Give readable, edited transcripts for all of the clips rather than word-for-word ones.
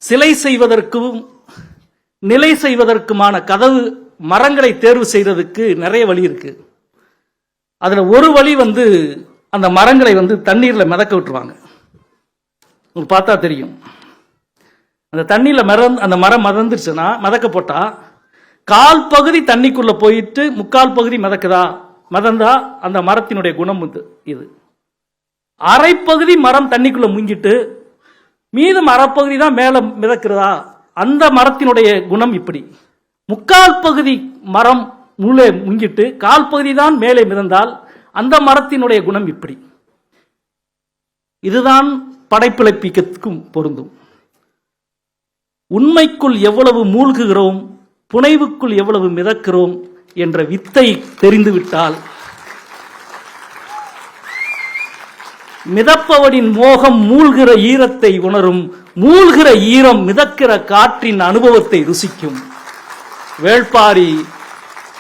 சிலை செய்வதற்கும் நிலை செய்வதற்குமான கதவு மரங்களை தேர்வு செய்யறதுக்கு நிறைய வழி இருக்கு. அதுல ஒரு வழி அந்த மரங்களை தண்ணீர்ல மிதக்க விட்டுருவாங்க. உங்களுக்கு பார்த்தா தெரியும். அந்த தண்ணியில அந்த மரம் மிதந்துருச்சுன்னா மிதக்க போட்டா கால் பகுதி தண்ணிக்குள்ள போயிட்டு முக்கால் பகுதி மிதந்தா அந்த மரத்தினுடைய குணம் இது. அரை பகுதி மரம் தண்ணிக்குள்ள முங்கிட்டு மீதம் அரைப்பகுதி தான் மேல மிதக்கிறதா, அந்த மரத்தினுடைய குணம் இப்படி. முக்கால் பகுதி மரம் உள்ளே முங்கிட்டு கால் பகுதி தான் மேலே மிதந்தால் அந்த மரத்தினுடைய குணம் இப்படி. இதுதான் படைப்பிழப்பிக்கும் பொருந்தும். உண்மைக்குள் எவ்வளவு மூழ்குகிறோம், புனைவுக்குள் எவ்வளவு மிதக்கிறோம் என்ற வித்தை தெரிந்துவிட்டால் மிதப்பவனின் மோகம் மூழ்கிற ஈரத்தை உணரும், மூழ்கிற ஈரம் மிதக்கிற காற்றின் அனுபவத்தை ருசிக்கும். வேள்பாரி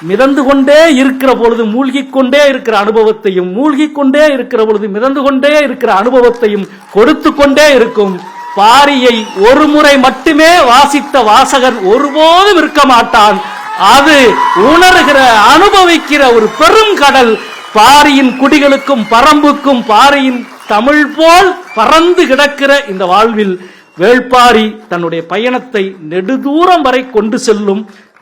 மிதந்து கொண்டே இருக்கிற பொழுது மூழ்கிக் கொண்டே இருக்கிற அனுபவத்தையும், மூழ்கிக் கொண்டே இருக்கிற பொழுது மிதந்து கொண்டே இருக்கிற அனுபவத்தையும் கொடுத்து கொண்டே இருக்கும். பாரியை ஒரு முறை மட்டுமே வாசித்த வாசகர் ஒருபோதும் இருக்க மாட்டான். அது உணர்கிற அனுபவிக்கிற ஒரு பெரும் கடல். பாரியின் குடிகளுக்கும் பரம்புக்கும் பாரியின் தமிழ் போல் பறந்து கிடக்கிற இந்த வாழ்வில் வேள்பாரி தன்னுடைய பயணத்தை நெடுதூரம் வரை கொண்டு செல்லும்